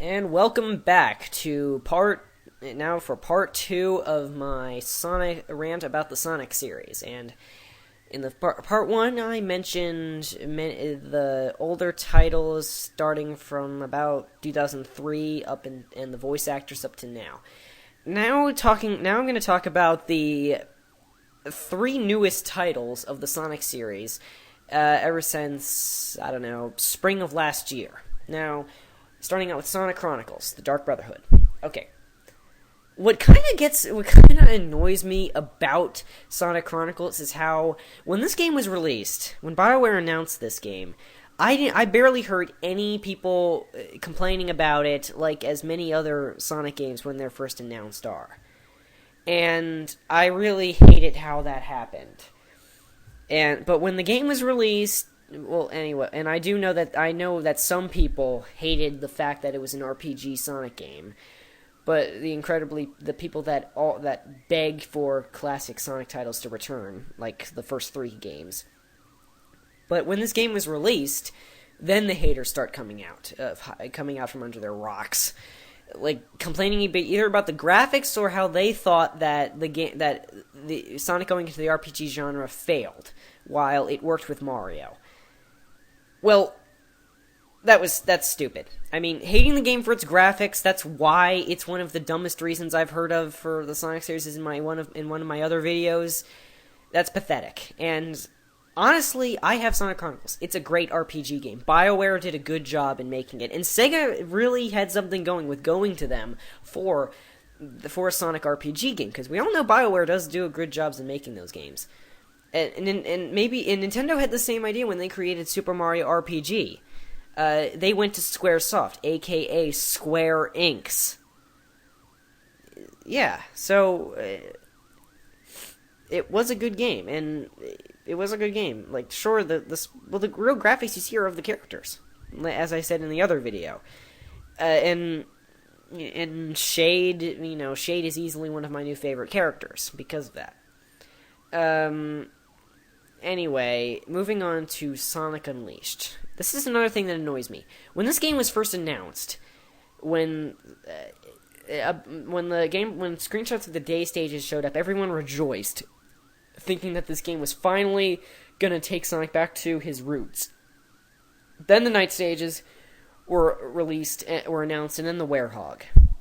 And welcome back to part 2 of my Sonic rant about the Sonic series. And in the part 1, I mentioned the older titles starting from about 2003 up and the voice actors up to now. Now I'm going to talk about the 3 newest titles of the Sonic series ever since, I don't know, spring of last year. Now, starting out with Sonic Chronicles, The Dark Brotherhood. Okay. What kind of annoys me about Sonic Chronicles is how, when this game was released, when BioWare announced this game, I barely heard any people complaining about it like as many other Sonic games when they're first announced are. And I really hated how that happened. But when the game was released, well, anyway, and I know that some people hated the fact that it was an RPG Sonic game, but the people that beg for classic Sonic titles to return, like the first 3 games. But when this game was released, then the haters start coming out from under their rocks, like complaining either about the graphics or how they thought that the Sonic going into the RPG genre failed, while it worked with Mario. Well, that's stupid. I mean, hating the game for its graphics, that's why it's one of the dumbest reasons I've heard of for the Sonic series in one of my other videos. That's pathetic. And honestly, I have Sonic Chronicles. It's a great RPG game. BioWare did a good job in making it, and Sega really had something going to them for a Sonic RPG game, because we all know BioWare does do a good job in making those games. And Nintendo had the same idea when they created Super Mario RPG. They went to Squaresoft, aka Square Inc. Yeah, so it was a good game, and it was a good game. Like, sure, the real graphics you see are of the characters, as I said in the other video. And Shade, Shade is easily one of my new favorite characters because of that. Anyway, moving on to Sonic Unleashed. This is another thing that annoys me. When this game was first announced, when screenshots of the day stages showed up, everyone rejoiced, thinking that this game was finally gonna take Sonic back to his roots. Then the night stages were announced, and then the Werehog.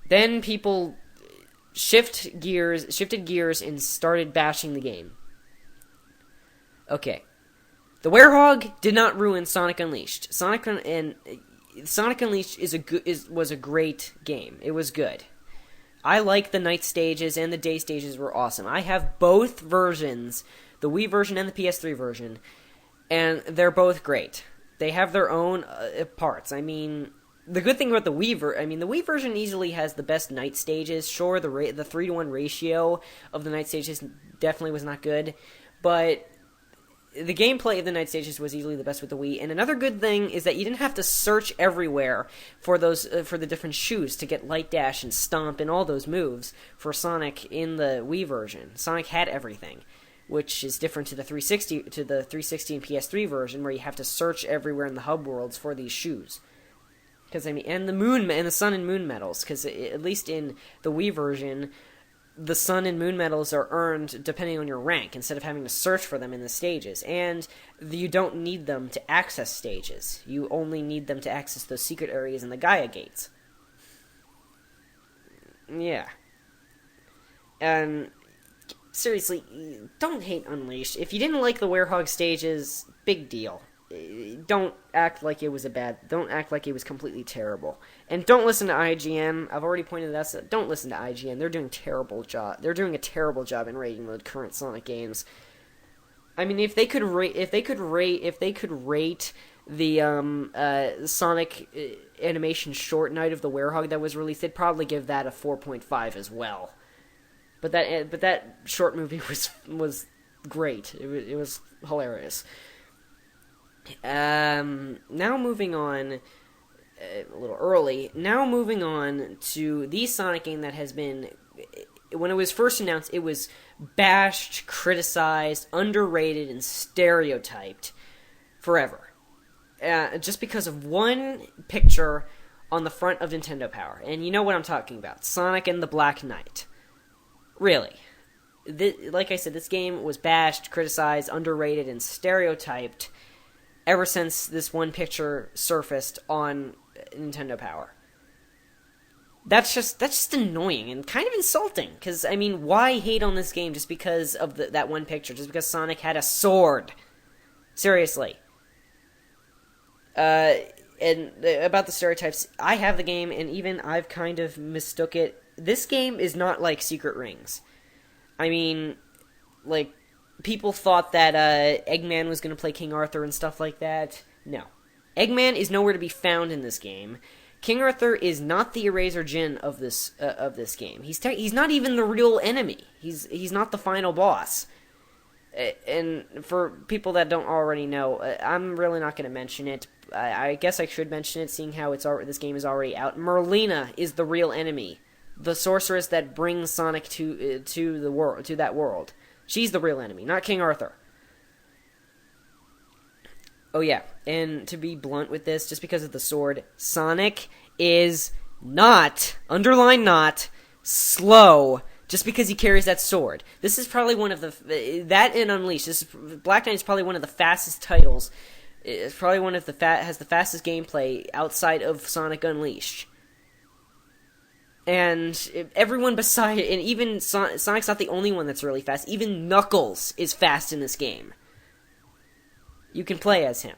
Then people shifted gears, and started bashing the game. Okay, the Werehog did not ruin Sonic Unleashed. Sonic Unleashed was a great game. It was good. I like the night stages, and the day stages were awesome. I have both versions, the Wii version and the PS3 version, and they're both great. They have their own parts. I mean, the good thing about the Wii version easily has the best night stages. Sure, the 3-to-1 ratio of the night stages definitely was not good, but the gameplay of the night stages was easily the best with the Wii. And another good thing is that you didn't have to search everywhere for the different shoes to get Light Dash and Stomp and all those moves for Sonic in the Wii version. Sonic had everything, which is different to the 360 and PS3 version, where you have to search everywhere in the hub worlds for these shoes. And the Sun and Moon medals, because at least in the Wii version, the Sun and Moon medals are earned depending on your rank, instead of having to search for them in the stages. And you don't need them to access stages. You only need them to access those secret areas in the Gaia gates. Yeah. And seriously, don't hate Unleashed. If you didn't like the Werehog stages, big deal. Don't act like it was completely terrible. And don't listen to IGN. I've already pointed that out. Don't listen to IGN. They're doing a terrible job in rating the current Sonic games. I mean, if they could rate the Sonic animation short Night of the Werehog that was released, they'd probably give that a 4.5 as well. But that short movie was great. It was hilarious. Now moving on, a little early, now moving on to the Sonic game that has been, when it was first announced, it was bashed, criticized, underrated, and stereotyped forever. Just because of one picture on the front of Nintendo Power. And you know what I'm talking about. Sonic and the Black Knight. Really. Like I said, this game was bashed, criticized, underrated, and stereotyped ever since this one picture surfaced on Nintendo Power. That's just annoying and kind of insulting. Because, I mean, why hate on this game just because of that one picture? Just because Sonic had a sword? Seriously. And about the stereotypes, I have the game, and even I've kind of mistook it. This game is not like Secret Rings. I mean, like, people thought that Eggman was going to play King Arthur and stuff like that. No. Eggman is nowhere to be found in this game. King Arthur is not the Eraser Djinn of this game. He's not even the real enemy. He's not the final boss. And for people that don't already know, I'm really not going to mention it. I guess I should mention it, seeing how this game is already out. Merlina is the real enemy. The sorceress that brings Sonic to that world. She's the real enemy, not King Arthur. Oh yeah, and to be blunt with this, just because of the sword, Sonic is not, underline not, slow, just because he carries that sword. This is probably one of that and Unleashed. Black Knight is probably one of the fastest titles. It's probably one of has the fastest gameplay outside of Sonic Unleashed. And everyone beside it, and even Sonic's not the only one that's really fast. Even Knuckles is fast in this game. You can play as him.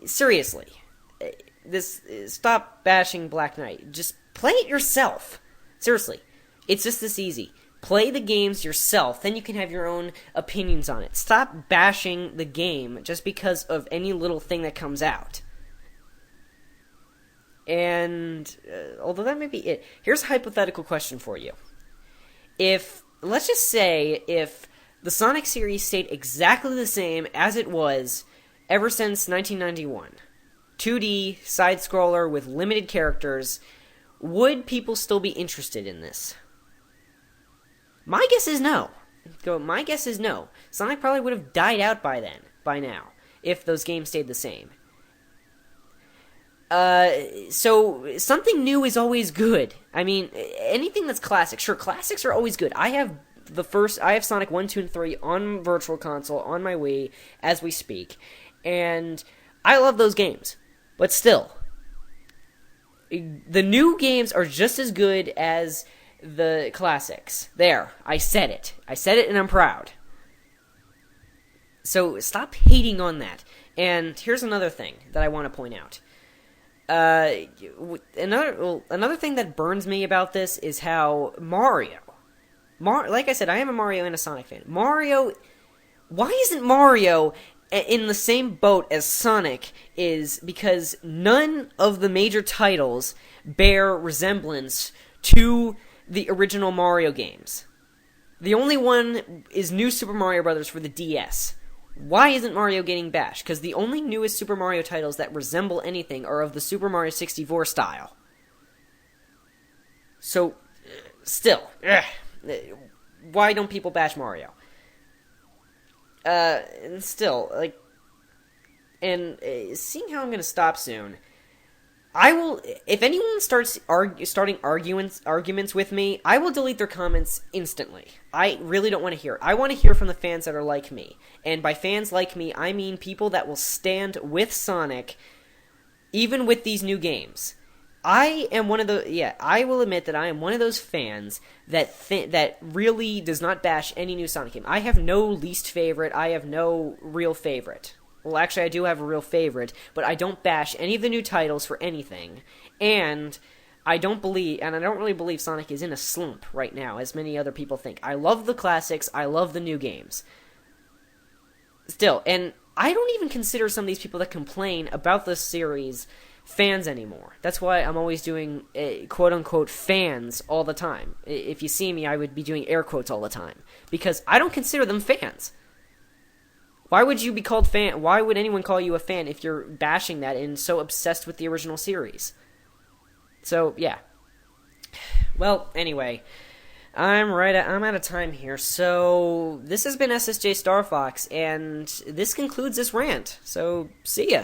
Seriously. Stop bashing Black Knight. Just play it yourself. Seriously. It's just this easy. Play the games yourself, then you can have your own opinions on it. Stop bashing the game just because of any little thing that comes out. And, although that may be it, here's a hypothetical question for you. Let's just say, if the Sonic series stayed exactly the same as it was ever since 1991, 2D, side-scroller with limited characters, would people still be interested in this? My guess is no. My guess is no. Sonic probably would have died out by now, if those games stayed the same. So, something new is always good. I mean, anything that's classic. Sure, classics are always good. I have Sonic 1, 2, and 3 on Virtual Console, on my Wii, as we speak. And I love those games. But still, the new games are just as good as the classics. There, I said it. I said it and I'm proud. So stop hating on that. And here's another thing that I want to point out. Another thing that burns me about this is how Mario, like I said, I am a Mario and a Sonic fan. Why isn't Mario in the same boat as Sonic is? Because none of the major titles bear resemblance to the original Mario games. The only one is New Super Mario Bros. For the DS. Why isn't Mario getting bashed? Because the only newest Super Mario titles that resemble anything are of the Super Mario 64 style. So, still, why don't people bash Mario? And still, seeing how I'm going to stop soon, I will, if anyone starts starting arguments with me, I will delete their comments instantly. I really don't want to hear it. I want to hear from the fans that are like me. And by fans like me, I mean people that will stand with Sonic, even with these new games. I will admit that I am one of those fans that really does not bash any new Sonic game. I have no least favorite. I have no real favorite. Well, actually, I do have a real favorite, but I don't bash any of the new titles for anything. And I don't really believe Sonic is in a slump right now, as many other people think. I love the classics. I love the new games. Still, and I don't even consider some of these people that complain about this series fans anymore. That's why I'm always doing quote-unquote fans all the time. If you see me, I would be doing air quotes all the time. Because I don't consider them fans. Why would you be called fan? Why would anyone call you a fan if you're bashing that and so obsessed with the original series? So, yeah. Well, anyway, I'm out of time here. So, this has been SSJ Star Fox, and this concludes this rant. So, see ya.